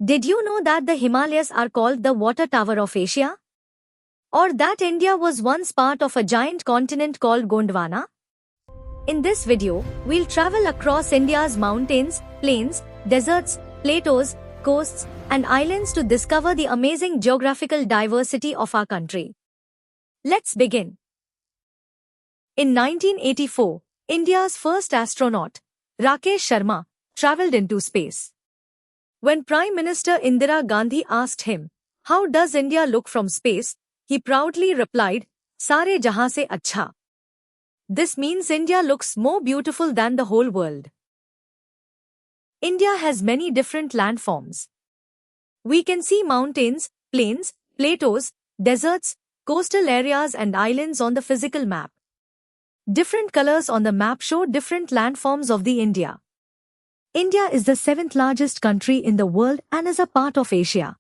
Did you know that the Himalayas are called the water tower of Asia? Or that India was once part of a giant continent called Gondwana? In this video, we'll travel across India's mountains, plains, deserts, plateaus, coasts, and islands to discover the amazing geographical diversity of our country. Let's begin. In 1984, India's first astronaut, Rakesh Sharma, traveled into space. When Prime Minister Indira Gandhi asked him, "How does India look from space?" he proudly replied, "Sare jahan se acha." This means India looks more beautiful than the whole world. India has many different landforms. We can see mountains, plains, plateaus, deserts, coastal areas and islands on the physical map. Different colors on the map show different landforms of the India. India is the seventh largest country in the world and is a part of Asia.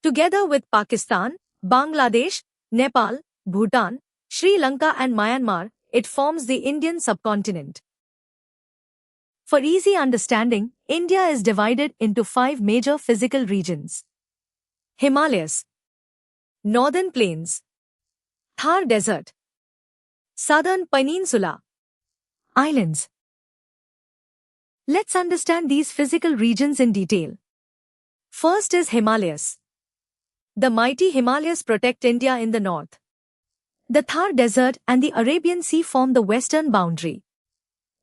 Together with Pakistan, Bangladesh, Nepal, Bhutan, Sri Lanka and Myanmar, it forms the Indian subcontinent. For easy understanding, India is divided into 5 major physical regions. Himalayas, Northern Plains, Thar Desert, Southern Peninsula, Islands. Let's understand these physical regions in detail. First is Himalayas. The mighty Himalayas protect India in the north. The Thar Desert and the Arabian Sea form the western boundary.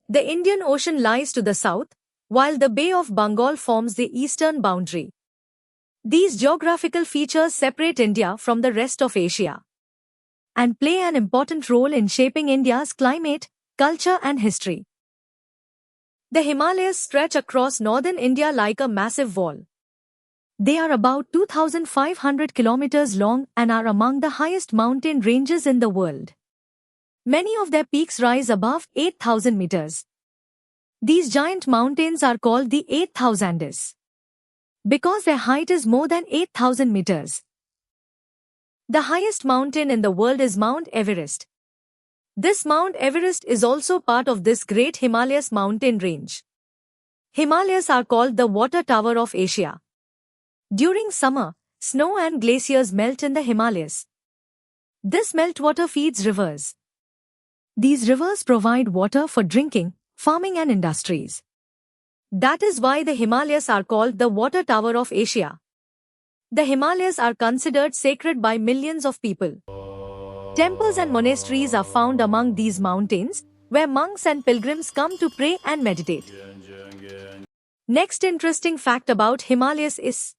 The Indian Ocean lies to the south, while the Bay of Bengal forms the eastern boundary. These geographical features separate India from the rest of Asia and play an important role in shaping India's climate, culture and history. The Himalayas stretch across northern India like a massive wall. They are about 2,500 kilometers long and are among the highest mountain ranges in the world. Many of their peaks rise above 8,000 meters. These giant mountains are called the 8,000s because their height is more than 8,000 meters. The highest mountain in the world is Mount Everest. This Mount Everest is also part of this great Himalayas mountain range. Himalayas are called the water tower of Asia. During summer, snow and glaciers melt in the Himalayas. This meltwater feeds rivers. These rivers provide water for drinking, farming and industries. That is why the Himalayas are called the water tower of Asia. The Himalayas are considered sacred by millions of people. Temples and monasteries are found among these mountains, where monks and pilgrims come to pray and meditate. Next interesting fact about Himalayas is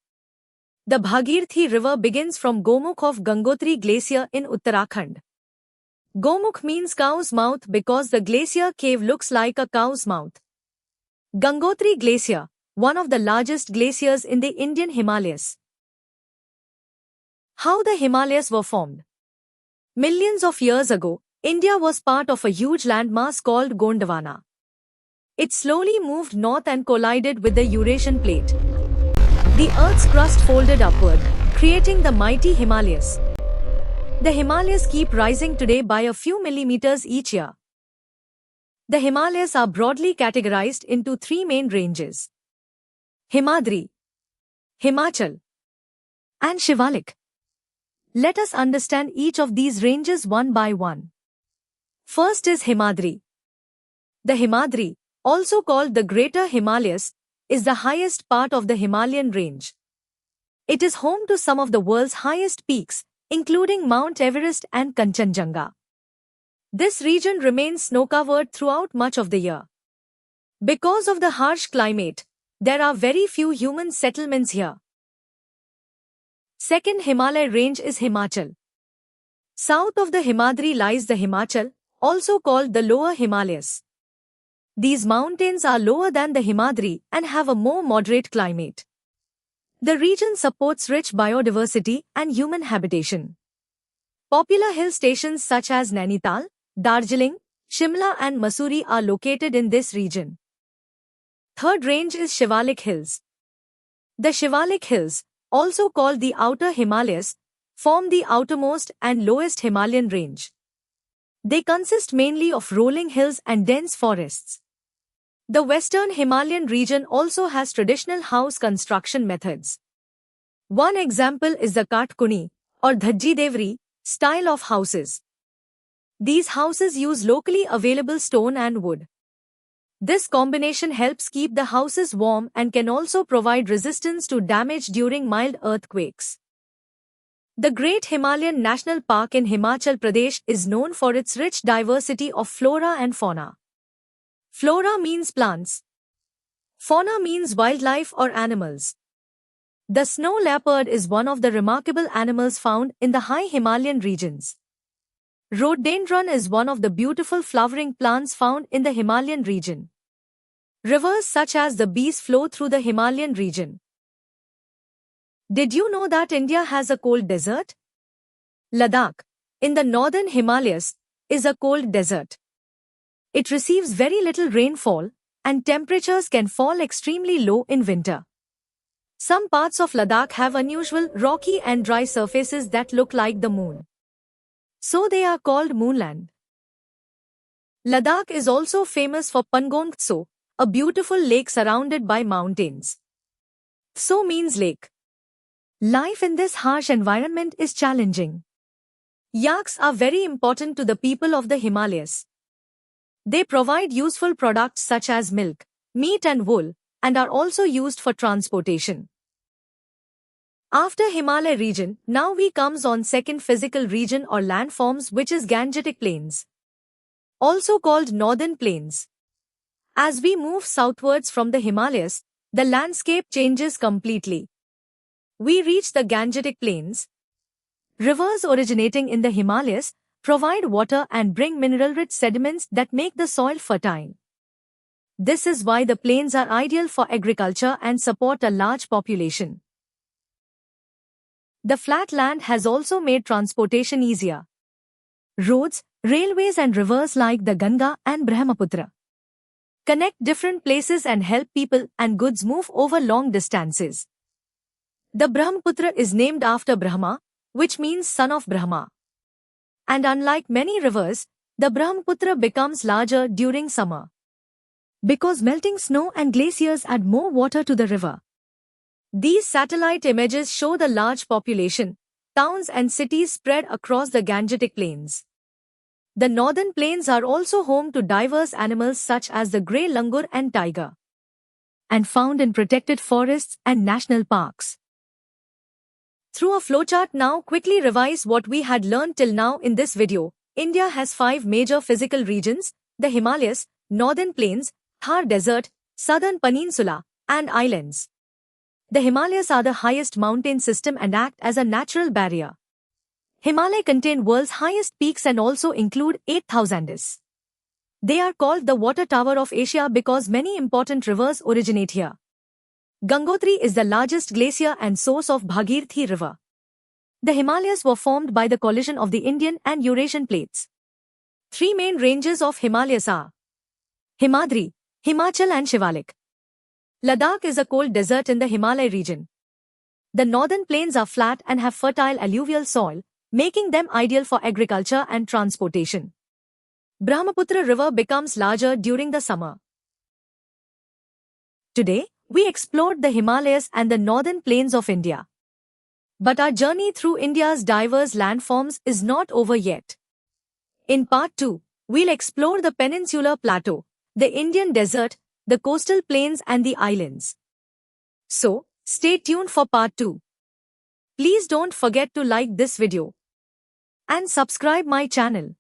the Bhagirathi river begins from Gomukh of Gangotri Glacier in Uttarakhand. Gomukh means cow's mouth because the glacier cave looks like a cow's mouth. Gangotri Glacier, one of the largest glaciers in the Indian Himalayas. How the Himalayas were formed. Millions of years ago, India was part of a huge landmass called Gondwana. It slowly moved north and collided with the Eurasian plate. The Earth's crust folded upward, creating the mighty Himalayas. The Himalayas keep rising today by a few millimeters each year. The Himalayas are broadly categorized into 3 main ranges: Himadri, Himachal, and Shivalik. Let us understand each of these ranges one by one. First is Himadri. The Himadri, also called the Greater Himalayas, is the highest part of the Himalayan range. It is home to some of the world's highest peaks, including Mount Everest and Kanchenjunga. This region remains snow-covered throughout much of the year. Because of the harsh climate, there are very few human settlements here. Second Himalaya range is Himachal. South of the Himadri lies the Himachal, also called the Lower Himalayas. These mountains are lower than the Himadri and have a more moderate climate. The region supports rich biodiversity and human habitation. Popular hill stations such as Nainital, Darjeeling, Shimla and Mussoorie are located in this region. Third range is Shivalik Hills. The Shivalik Hills, also called the Outer Himalayas, form the outermost and lowest Himalayan range. They consist mainly of rolling hills and dense forests. The western Himalayan region also has traditional house construction methods. One example is the Katkuni or Dhajji Devri style of houses. These houses use locally available stone and wood. This combination helps keep the houses warm and can also provide resistance to damage during mild earthquakes. The Great Himalayan National Park in Himachal Pradesh is known for its rich diversity of flora and fauna. Flora means plants. Fauna means wildlife or animals. The snow leopard is one of the remarkable animals found in the high Himalayan regions. Rhododendron is one of the beautiful flowering plants found in the Himalayan region. Rivers such as the Beas flow through the Himalayan region. Did you know that India has a cold desert? Ladakh, in the northern Himalayas, is a cold desert. It receives very little rainfall, and temperatures can fall extremely low in winter. Some parts of Ladakh have unusual rocky and dry surfaces that look like the moon. So they are called moonland. Ladakh is also famous for Pangong Tso, a beautiful lake surrounded by mountains. Tso means lake. Life in this harsh environment is challenging. Yaks are very important to the people of the Himalayas. They provide useful products such as milk, meat and wool, and are also used for transportation. After Himalaya region, now we comes on second physical region or landforms, which is Gangetic Plains, also called Northern Plains. As we move southwards from the Himalayas, the landscape changes completely. We reach the Gangetic Plains. Rivers originating in the Himalayas provide water and bring mineral-rich sediments that make the soil fertile. This is why the plains are ideal for agriculture and support a large population. The flat land has also made transportation easier. Roads, railways and rivers like the Ganga and Brahmaputra connect different places and help people and goods move over long distances. The Brahmaputra is named after Brahma, which means son of Brahma. And unlike many rivers, the Brahmaputra becomes larger during summer, because melting snow and glaciers add more water to the river. These satellite images show the large population, towns and cities spread across the Gangetic Plains. The northern plains are also home to diverse animals such as the grey langur and tiger, and found in protected forests and national parks. Through a flowchart now, quickly revise what we had learned till now in this video. India has 5 major physical regions: the Himalayas, Northern Plains, Thar Desert, Southern Peninsula, and islands. The Himalayas are the highest mountain system and act as a natural barrier. Himalaya contain world's highest peaks and also include 8,000s. They are called the water tower of Asia because many important rivers originate here. Gangotri is the largest glacier and source of Bhagirathi River. The Himalayas were formed by the collision of the Indian and Eurasian plates. 3 main ranges of Himalayas are Himadri, Himachal and Shivalik. Ladakh is a cold desert in the Himalaya region. The northern plains are flat and have fertile alluvial soil, making them ideal for agriculture and transportation. Brahmaputra River becomes larger during the summer. Today, we explored the Himalayas and the northern plains of India. But our journey through India's diverse landforms is not over yet. In part 2, we'll explore the peninsular plateau, the Indian desert, the coastal plains and the islands. So, stay tuned for part 2. Please don't forget to like this video and subscribe my channel.